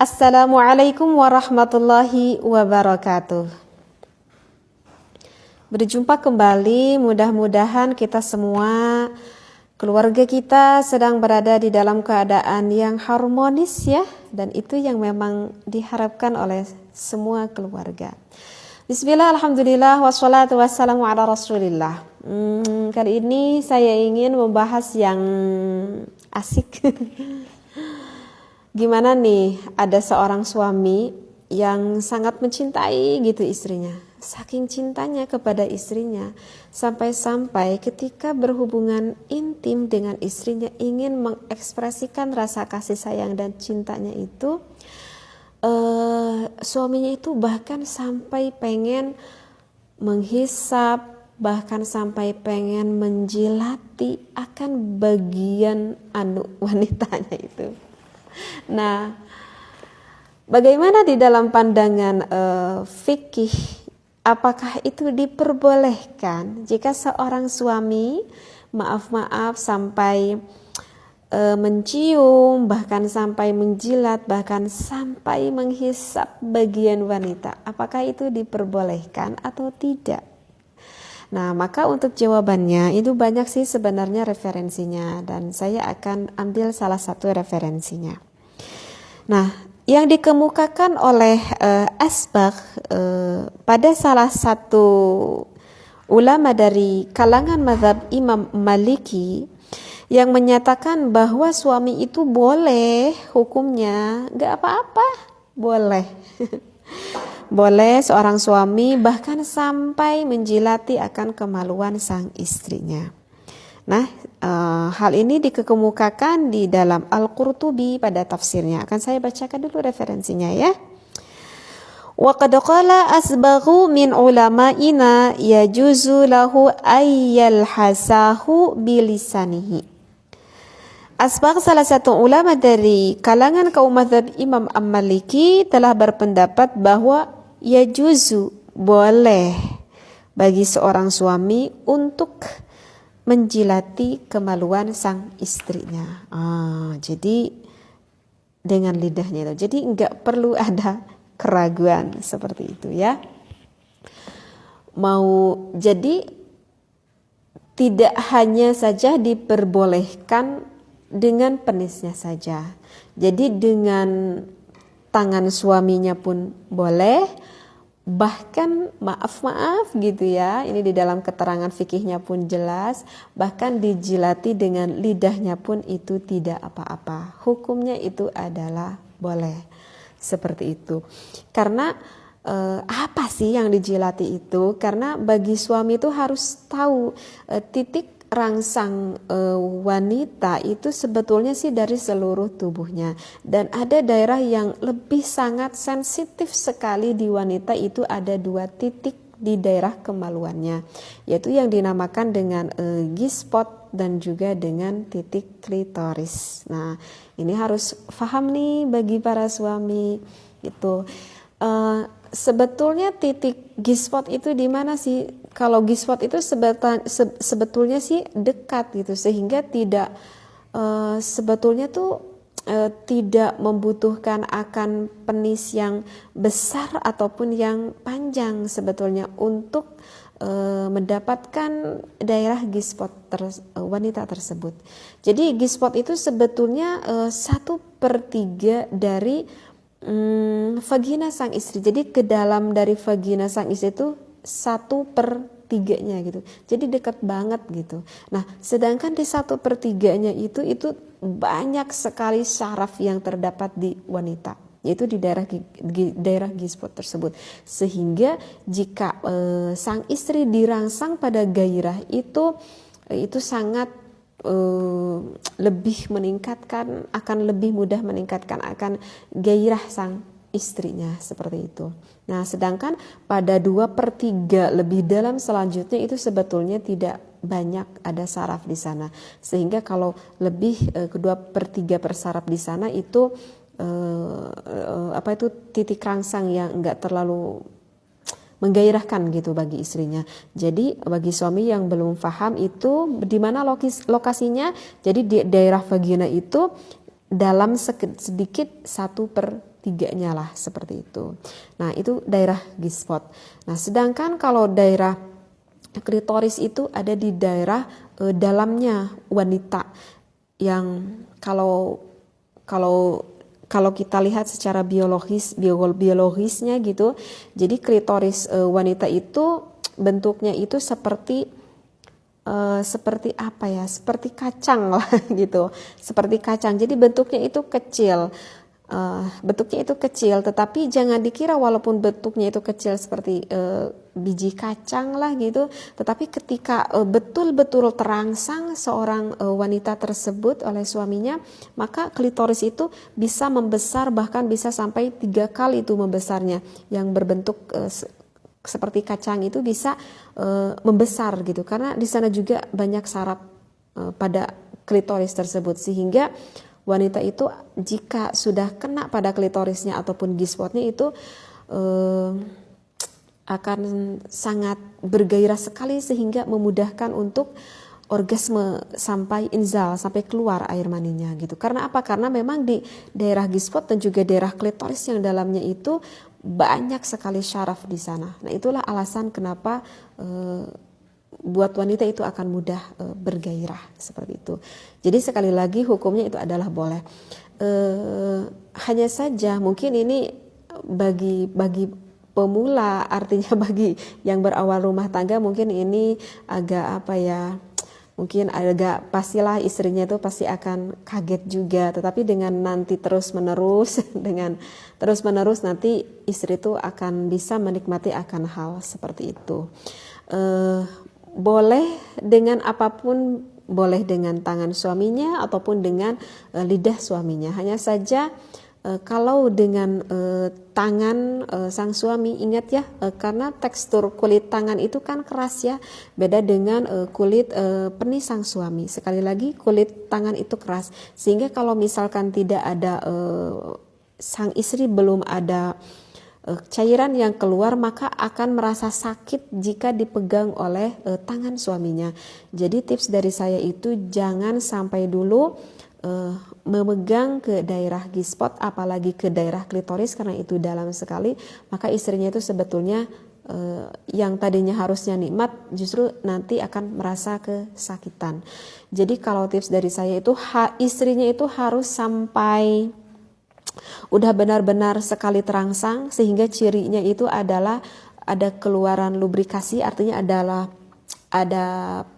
Assalamualaikum warahmatullahi wabarakatuh. Berjumpa kembali, mudah-mudahan kita semua, keluarga kita sedang berada di dalam keadaan yang harmonis ya, dan itu yang memang diharapkan oleh semua keluarga. Bismillah, alhamdulillah, wassalatu wassalamu ala rasulillah. Kali ini saya ingin membahas yang asik. Gimana nih, ada seorang suami yang sangat mencintai gitu istrinya. Saking cintanya kepada istrinya, sampai-sampai ketika berhubungan intim dengan istrinya ingin mengekspresikan rasa kasih sayang dan cintanya itu, suaminya itu bahkan sampai pengen menghisap, bahkan sampai pengen menjilati akan bagian wanitanya itu. Nah, bagaimana di dalam pandangan fikih, apakah itu diperbolehkan jika seorang suami maaf sampai mencium, bahkan sampai menjilat, bahkan sampai menghisap bagian wanita? Apakah itu diperbolehkan atau tidak? Nah, maka untuk jawabannya itu banyak sih sebenarnya referensinya, dan saya akan ambil salah satu referensinya. Nah, yang dikemukakan oleh Asbagh pada salah satu ulama dari kalangan mazhab Imam Maliki yang menyatakan bahwa suami itu boleh hukumnya, gak apa-apa, boleh. Boleh seorang suami bahkan sampai menjilati akan kemaluan sang istrinya. Nah, hal ini dikemukakan di dalam Al-Qurtubi pada tafsirnya. Akan saya bacakan dulu referensinya ya. Wa qad qala asbaghu min ulama'ina yajuzu lahu ayyal hasahu bilisanihi. Asbagh, salah satu ulama dari kalangan kaum mazhab Imam Maliki, telah berpendapat bahwa yajuzu, boleh bagi seorang suami untuk menjilati kemaluan sang istrinya. Jadi dengan lidahnya itu. Jadi enggak perlu ada keraguan seperti itu ya. Jadi tidak hanya saja diperbolehkan dengan penisnya saja. Jadi dengan tangan suaminya pun boleh, bahkan maaf gitu ya, ini di dalam keterangan fikihnya pun jelas, bahkan dijilati dengan lidahnya pun itu tidak apa-apa. Hukumnya itu adalah boleh. Seperti itu. Karena apa sih yang dijilati itu? Karena bagi suami itu harus tahu titik rangsang wanita itu sebetulnya sih dari seluruh tubuhnya, dan ada daerah yang lebih sangat sensitif sekali di wanita, itu ada 2 titik di daerah kemaluannya, yaitu yang dinamakan dengan G-spot dan juga dengan titik klitoris. Nah, ini harus paham nih bagi para suami gitu. Sebetulnya titik G-spot itu di mana sih? Kalau G-spot itu sebetulnya sih dekat gitu, sehingga tidak sebetulnya tuh tidak membutuhkan akan penis yang besar ataupun yang panjang sebetulnya untuk mendapatkan daerah G-spot wanita tersebut. Jadi G-spot itu sebetulnya 1/3 dari vagina sang istri. Jadi ke dalam dari vagina sang istri itu 1/3-nya gitu. Jadi dekat banget gitu. Nah, sedangkan di 1/3-nya itu banyak sekali syaraf yang terdapat di wanita, yaitu di daerah G-spot tersebut. Sehingga jika sang istri dirangsang pada gairah itu sangat lebih meningkatkan, akan lebih mudah meningkatkan akan gairah sang istrinya, seperti itu. Nah, sedangkan pada 2/3 lebih dalam selanjutnya itu sebetulnya tidak banyak ada saraf di sana, sehingga kalau lebih ke 2/3 persaraf di sana itu titik rangsang yang enggak terlalu menggairahkan gitu bagi istrinya. Jadi bagi suami yang belum paham itu di mana lokasinya, jadi di daerah vagina itu dalam sedikit 1/3-nya lah seperti itu. Nah itu daerah G-spot. Nah sedangkan kalau daerah klitoris itu ada di daerah dalamnya wanita, yang kalau kita lihat secara biologisnya gitu, jadi klitoris wanita itu bentuknya itu seperti apa ya, seperti kacang lah gitu, seperti kacang. Jadi bentuknya itu kecil, tetapi jangan dikira walaupun bentuknya itu kecil seperti biji kacang lah gitu, tetapi ketika betul-betul terangsang seorang wanita tersebut oleh suaminya, maka klitoris itu bisa membesar, bahkan bisa sampai 3 kali itu membesarnya, yang berbentuk seperti kacang itu bisa membesar gitu, karena di sana juga banyak saraf pada klitoris tersebut, sehingga wanita itu jika sudah kena pada klitorisnya ataupun G-spotnya itu akan sangat bergairah sekali, sehingga memudahkan untuk orgasme sampai inzal, sampai keluar air maninya gitu. Karena apa? Karena memang di daerah G-spot dan juga daerah klitoris yang dalamnya itu banyak sekali syaraf di sana. Nah itulah alasan kenapa buat wanita itu akan mudah bergairah seperti itu. Jadi sekali lagi hukumnya itu adalah boleh. Hanya saja mungkin ini bagi pemula, artinya bagi yang berawal rumah tangga, mungkin ini agak apa ya, mungkin agak pastilah istrinya itu pasti akan kaget juga, tetapi dengan nanti terus menerus nanti istri itu akan bisa menikmati akan hal seperti itu. Boleh dengan apapun, boleh dengan tangan suaminya ataupun dengan lidah suaminya. Hanya saja kalau dengan tangan sang suami, ingat ya, karena tekstur kulit tangan itu kan keras ya, beda dengan kulit penis sang suami. Sekali lagi kulit tangan itu keras, sehingga kalau misalkan tidak ada sang istri belum ada cairan yang keluar, maka akan merasa sakit jika dipegang oleh tangan suaminya. Jadi tips dari saya itu jangan sampai dulu memegang ke daerah G-spot, apalagi ke daerah klitoris, karena itu dalam sekali, maka istrinya itu sebetulnya yang tadinya harusnya nikmat justru nanti akan merasa kesakitan. Jadi kalau tips dari saya itu istrinya itu harus sampai udah benar-benar sekali terangsang, sehingga cirinya itu adalah ada keluaran lubrikasi, artinya ada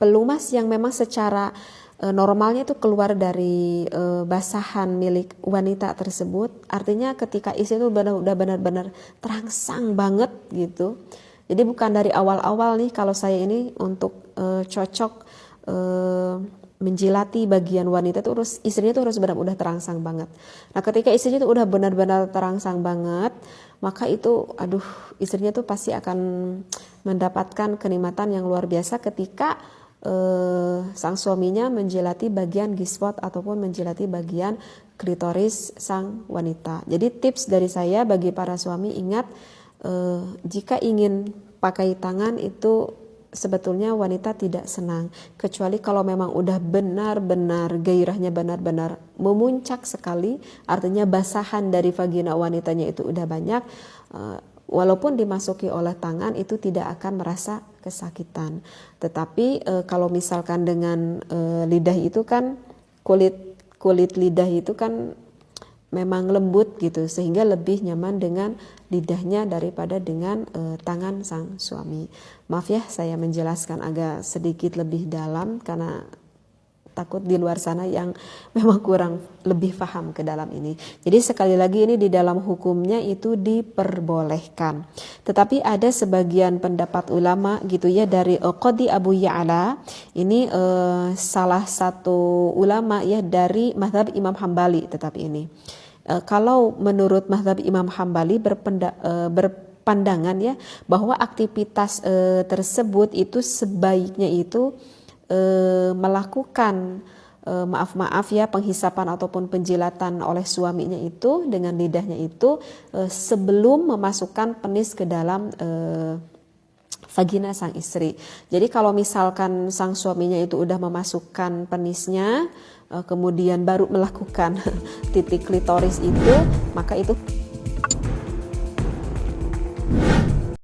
pelumas yang memang secara normalnya itu keluar dari basahan milik wanita tersebut. Artinya ketika istri itu udah benar-benar terangsang banget gitu. Jadi bukan dari awal-awal nih, kalau saya ini untuk cocok menjilati bagian wanita itu istrinya itu harus benar-benar terangsang banget. Nah ketika istrinya itu udah benar-benar terangsang banget, maka itu istrinya itu pasti akan mendapatkan kenikmatan yang luar biasa ketika sang suaminya menjilati bagian G-spot ataupun menjilati bagian klitoris sang wanita. Jadi tips dari saya bagi para suami, ingat jika ingin pakai tangan itu sebetulnya wanita tidak senang, kecuali kalau memang udah benar-benar gairahnya benar-benar memuncak sekali, artinya basahan dari vagina wanitanya itu udah banyak, walaupun dimasuki oleh tangan itu tidak akan merasa kesakitan. Tetapi kalau misalkan dengan lidah itu kan kulit lidah itu kan memang lembut gitu, sehingga lebih nyaman dengan lidahnya daripada dengan tangan sang suami. Maaf ya, saya menjelaskan agak sedikit lebih dalam karena takut di luar sana yang memang kurang lebih paham ke dalam ini. Jadi sekali lagi ini di dalam hukumnya itu diperbolehkan. Tetapi ada sebagian pendapat ulama gitu ya, dari Qadi Abu Ya'la, ini salah satu ulama ya dari mazhab Imam Hambali. Tetapi ini kalau menurut mazhab Imam Hambali berpandangan ya bahwa aktivitas tersebut itu sebaiknya itu melakukan maaf ya penghisapan ataupun penjilatan oleh suaminya itu dengan lidahnya itu sebelum memasukkan penis ke dalam vagina sang istri. Jadi kalau misalkan sang suaminya itu udah memasukkan penisnya, kemudian baru melakukan titik klitoris itu, maka itu